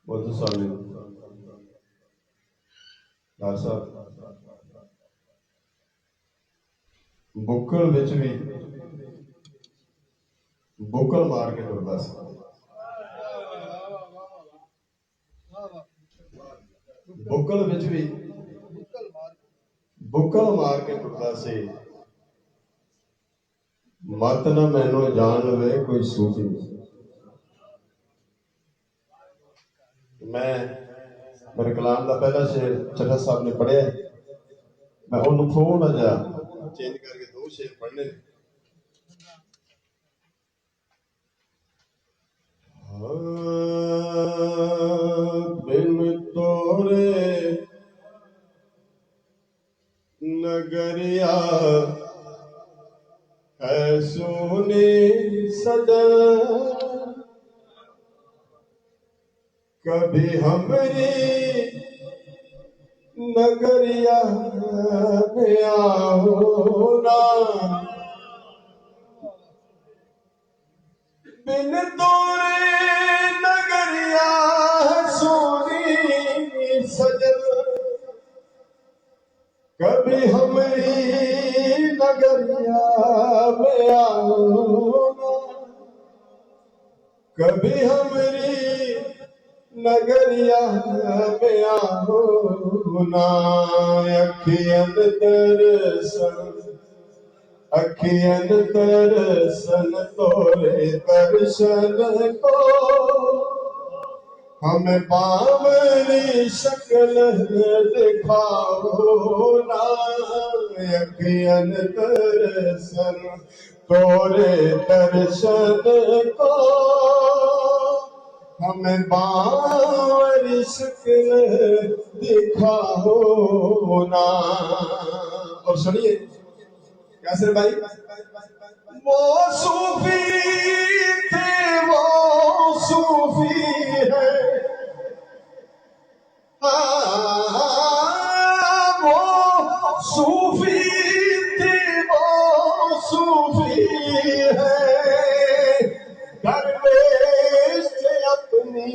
بہت سامنے ڈاکٹر صاحب بکل وچ بھی بکل مار کے ٹرتا سی بکل وچ بھی بکل مار کے ٹرتا سی مت نہ مینو جان لوے کوئی صوفی نہیں میں میرے کلام کا پہلا شعر چٹھا صاحب نے پڑھیا میں انہوں تھوڑا جا چینج کر کے دو شعر پڑھنے بن تورے نگریا ہے سونی سجا کبھی ہمری نگریا میں آؤ نا بن تورے نگریا سونی سجن کبھی ہمری نگریا میں آؤ نا کبھی ہمری نگریا میں آؤ نا اکھیاں ترسن تورے درشن کو ہمیں باوری شکل دکھاؤ نا اکھیاں ترسن تورے درشن کو ہمیں باوری شکل دکھاؤ نا اور سنیے کیسے بھائی وہ صوفی تھے وہ صوفی ہے وہ صوفی تھے وہ صوفی ہے درویش تھے اپنی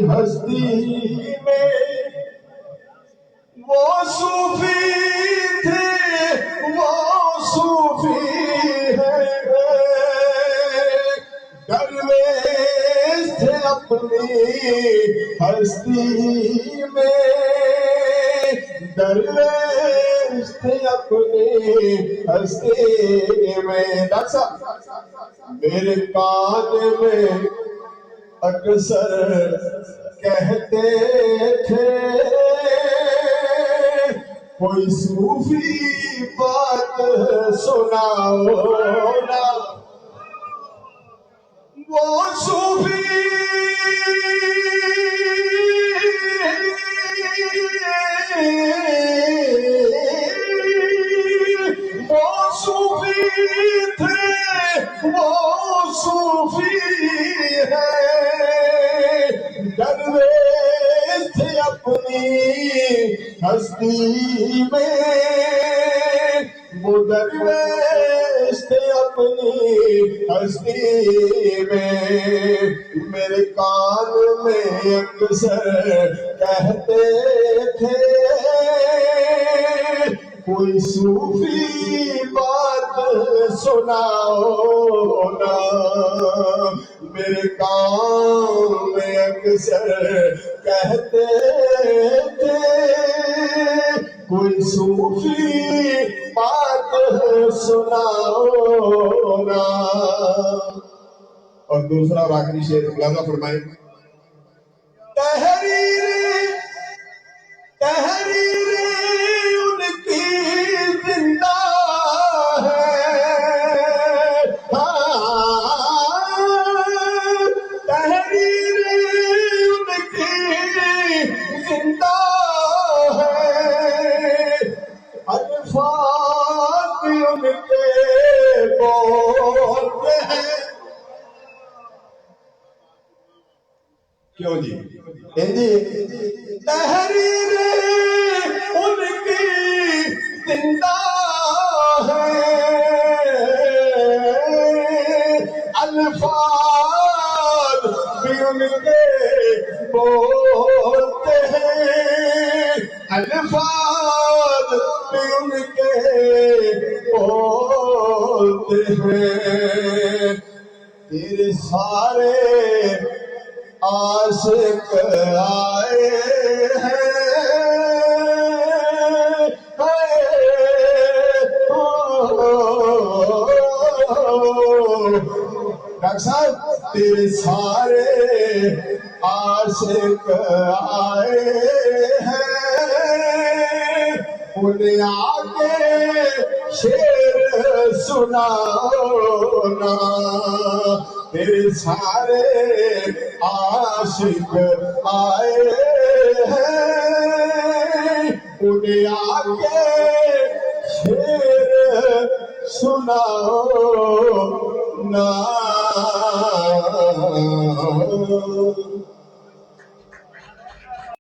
ہستی میں وہ صوفی تھے وہ صوفی ہے درویش تھے اپنی ہستی میں درویش تھے اپنی ہستی میں ڈاکٹر صاحب میرے کان میں اکثر کہتے تھے کوئی صوفی بات سناؤ نا وہ صوفی وہ صوفی تھے وہ صوفی ہے درویش تھے اپنی ہستی میں وہ درویش تھے اپنی ہستی میں میرے کان میں اکثر کہتے تھے کوئی صوفی بات سناؤ نا میرے کان میں اکثر کہتے تھے کوئی صوفی بات سناؤ نا اور دوسرا اور آخری شعر خلاصہ فرمائیں تحریر ان کی زندہ ہے تحریر ان کی زندہ ہے الفاظ ان کے بولتے ہیں کیوں جی تحریر ان کی زندہ ہے الفاظ بھی ان کے بولتے ہیں الفاظ بھی ان کے بولتے ہیں تیرے سارے عاشق آئے ہیں ڈاکٹر صاحب تیرے سارے عاشق آئے ہیں انہیں آگے شعر سنانا تیرے سارے عاشق آئے ہیں انہیں آگے شعر سنانا